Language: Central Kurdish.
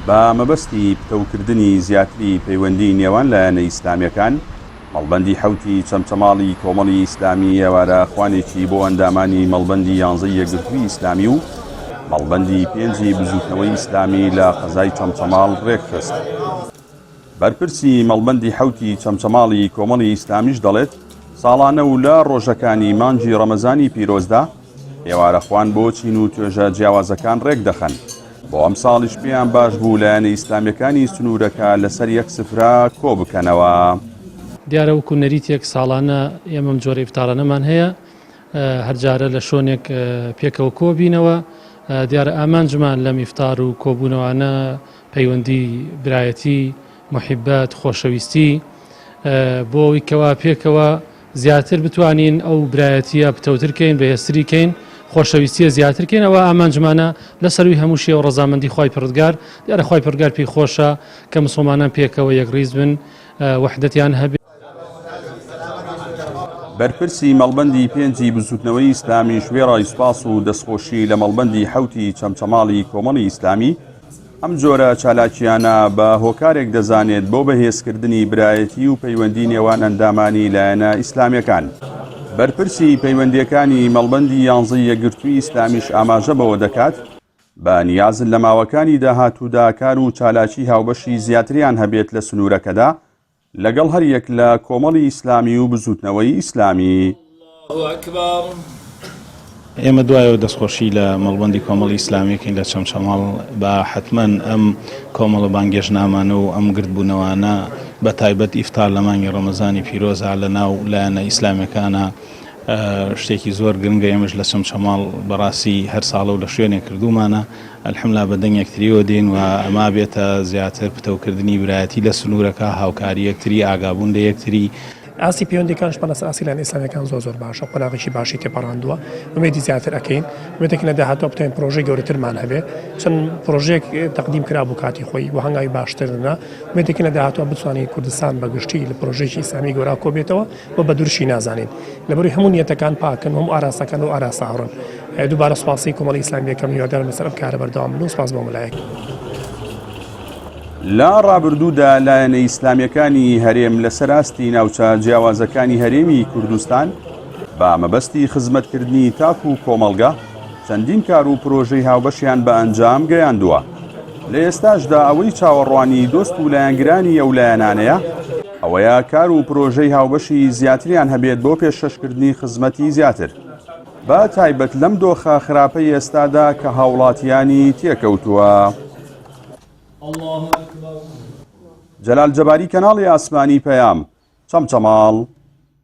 بە مەبەستی پتەوکردنی زیاتری پەیوەندی نێوان لایەنە ئیسلامیەکان مەڵبەندی حوتی چەمچەماڵی کۆمەڵی ئیسلامی ئێوارە خوانێکی بۆ ئەندامانی مەڵبەندی 11 یەکگرتووی ئیسلامی و مەڵبەندی 5 بزوتنەوەی ئیسلامی لە قەزای چەمچەماڵ ڕێکخست. بەرپرسی مەڵبەندی حوتی چەمچەماڵی کۆمەڵی ئیسلامیش دەڵێت ساڵانە و لە ڕۆژەکانی مانگی ڕەمەزانی پیرۆزدا ئێوارەخوان بۆ چین و توێژە جیاوازەکان ڕێک دەخەن. بۆ ئەم ساڵیش پێیان باش بوو لایەنە ئیسلامیەکانی سنوورەکە لەسەر یەک سفرە کۆ بکەنەوە. دیارە وەکو نەریتێک ساڵانە ئێمەم جۆرە ئیفتارانەمان هەیە، هەرجارە لە شۆنێک پێکەوە کۆبینەوە. دیارە ئامانجمان لەم ئیفتار و کۆبوونەوانە پەیوەندی برایەتی، محیبەت، خۆشەویستی بۆ ئەوەی کەوا پێکەوە زیاتر بتوانین ئەو برایەتیە پتەوترکەین، بەهێستریکەین، خۆشەویستیە زیاترکەین. ئەوە ئامانجمانە لەسەروی هەموو شێوە ڕەزامەندی خی پڕگار. دیارە خی پڕگار پێی خۆشە کە مسلمانان پێکەوە یەکڕیز بن، وحدەتیان هەبێت. بەرپرسی مەڵبەندی 5 بزوتنەوەی ئیسلامی شوێڕای سوپاس و دەستخۆشی لە مەڵبەندی حوتی چەمچەماڵی کۆمەڵی ئیسلامی ئەم جۆرە چالاکیانە بە هۆکارێک دەزانێت بۆ بەهێزکردنی برایەتی و پەیوەندی نێوان ئەندامانی لایەنە ئیسلامیەکان. بەرپرسی پەیوەندیەکانی مەڵبەندی 11 یەکگرتووی ئیسلامیش ئاماژە بەوە دەکات بە نیازن لە ماوەکانی داهاتوودا کار و چالاکی هاوبەشی زیاتریان هەبێت لە سنوورەکەدا لەگەڵ هەر یەک لە کۆمەڵی ئیسلامی و بزوتنەوەی ئیسلامی. ئێمە دوایەوە دەستخۆشی لە مەڵبەندی کۆمەڵی ئیسلامیەکەین لە چەمچەماڵ بە حتمەن ئەم کۆمەڵە بانگێژنامانە و ئەم گردبوونەوانە بە تایبەت ئیفتار لە مانگی ڕەمەزانی پیرۆزە لە ناو لایەنە ئیسلامیەکانە شتێکی زۆر گرنگە. ئێمەش لە چەمچەماڵ بەڕاستی هەر ساڵە و لە شوێنێک کردومانە ئەلحەمدولیلا بە دەنگ یەکتریەوە دێن و ئەما بێتە زیاتر پتەوکردنی برایەتی لە سنوورەکە، هاوکاری یەکتری، ئاگابوون لە یەکتری. ئاسی پەیوەندیەکانش بەنەس ئاسی لایەنە ئیسلامیەکان زۆر باشە، قۆناغێکی باشی تێپەڕاندووە. ومێدی زیاتر ئەکەین، ومێدێکی لە داهاتوە بتوانین پرۆژەی گەورەترمان هەبێ. چەند پرۆژەیەک تەقدیم کرا بوو کاتی خۆی و هەنگاوی باشترنا. ومێدێکی لە داهاتوە بتوانین کوردستان بەگشتی لە پرۆژەیەکی ئیسلامی گەورە کۆبێتەوە و بە دوورشی نازانین. لەبەروی هەموو نیەتەکان پاکن، هەموو ئاراسەکان و ئاراسە هەڕن. دووبارە سوپاسی کۆمەڵی ئیسلامیەکەم هیوادارم لەسەر ئەم کارە بەردەوام بن و سوپاس بۆ مەلایەک. لە ڕابردوودا لایەنە ئیسلامیەکانی هەرێم لەسەر ئاستی ناوچە جیاوازەکانی هەرێمی کوردستان بە مەبەستی خزمەتکردنی تاک و کۆمەڵگە چەندین کار و پرۆژەی هاوبەشیان بە ئەنجام گەیاندووە. لە ئێستاشدا ئەوەی چاوەڕوانی دۆست و لایەنگرانی ئەو لایەنانەیە ئەوەیە کار و پرۆژەی هاوبەشی زیاتریان هەبێت بۆ پێشکەشکردنی خزمەتی زیاتر، بە تایبەت لەم دۆخە خراپەی ئێستادا کە هاوڵاتیانی تێکەوتووە. جەلال جەباری، کەناڵی ئاسمانی پەیام، چەمچەماڵ.